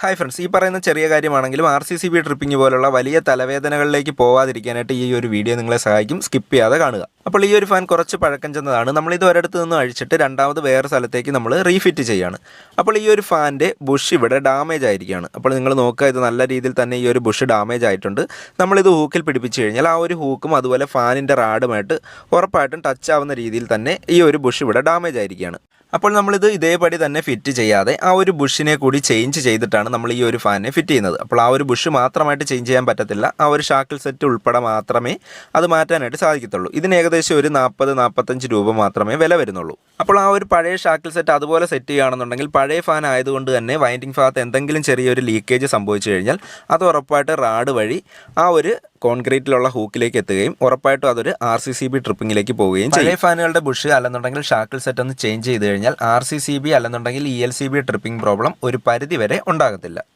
Hi friends, ഈ പറയുന്ന ചെറിയ കാര്യമാണെങ്കിലും RCCB ട്രിപ്പിംഗ് പോലുള്ള വലിയ തലവേദനകളിലേക്ക് പോവാതിരിക്കാനായിട്ട് ഈ ഒരു വീഡിയോ നിങ്ങളെ സഹായിക്കും. സ്കിപ്പ് ചെയ്യാതെ കാണുക. അപ്പോൾ ഈ ഒരു ഫാൻ കുറച്ച് പഴക്കം ചെന്നതാണ്. നമ്മളിത് ഒരിടത്ത് നിന്ന് അഴിച്ചിട്ട് രണ്ടാമത് വേറെ സ്ഥലത്തേക്ക് നമ്മൾ റീഫിറ്റ് ചെയ്യുകയാണ്. അപ്പോൾ ഈ ഒരു ഫാനിൻ്റെ ബുഷ് ഇവിടെ ഡാമേജ് ആയിരിക്കുകയാണ്. അപ്പോൾ നിങ്ങൾ നോക്കുക, ഇത് നല്ല രീതിയിൽ തന്നെ ഈ ഒരു ബുഷ് ഡാമേജ് ആയിട്ടുണ്ട്. നമ്മളിത് ഹൂക്കിൽ പിടിപ്പിച്ച് കഴിഞ്ഞാൽ ആ ഒരു ഹൂക്കും അതുപോലെ ഫാനിൻ്റെ റാഡുമായിട്ട് ഉറപ്പായിട്ടും ടച്ച് ആവുന്ന രീതിയിൽ തന്നെ ഈ ഒരു ബുഷ് ഇവിടെ ഡാമേജ് ആയിരിക്കുകയാണ്. അപ്പോൾ നമ്മളിത് ഇതേപടി തന്നെ ഫിറ്റ് ചെയ്യാതെ ആ ഒരു ബുഷിനെ കൂടി ചേഞ്ച് ചെയ്തിട്ടാണ് നമ്മൾ ഈ ഒരു ഫാനിനെ ഫിറ്റ് ചെയ്യുന്നത്. അപ്പോൾ ആ ഒരു ബുഷ് മാത്രമായിട്ട് ചേഞ്ച് ചെയ്യാൻ പറ്റത്തില്ല. ആ ഒരു ഷാക്കിൾ സെറ്റ് ഉൾപ്പെടെ മാത്രമേ അത് മാറ്റാനായിട്ട് സാധിക്കത്തുള്ളൂ. ഇതിന് ഏകദേശം ഒരു 40-45 രൂപ മാത്രമേ വില വരുന്നുള്ളൂ. അപ്പോൾ ആ ഒരു പഴയ ഷാക്കിൾ സെറ്റ് അതുപോലെ സെറ്റ് ചെയ്യുകയാണെന്നുണ്ടെങ്കിൽ പഴയ ഫാൻ ആയതുകൊണ്ട് തന്നെ വൈൻഡിങ് ഭാഗത്ത് എന്തെങ്കിലും ചെറിയൊരു ലീക്കേജ് സംഭവിച്ചു കഴിഞ്ഞാൽ അത് ഉറപ്പായിട്ട് റാഡ് വഴി ആ ഒരു കോൺക്രീറ്റിലുള്ള ഹൂക്കിലേക്ക് എത്തുകയും ഉറപ്പായിട്ടും അതൊരു RCCB ട്രിപ്പിങ്ങിലേക്ക് പോവുകയും ചെയ്യും. പഴയ ഫാനുകളുടെ ബുഷ് അല്ലെന്നുണ്ടെങ്കിൽ ഷാക്കിൾ സെറ്റ് ഒന്ന് ചേഞ്ച് ചെയ്ത് കഴിഞ്ഞാൽ RCCB അല്ലെന്നുണ്ടെങ്കിൽ ELCB ട്രിപ്പിംഗ് പ്രോബ്ലം ഒരു പരിധി വരെ ഉണ്ടാകത്തില്ല.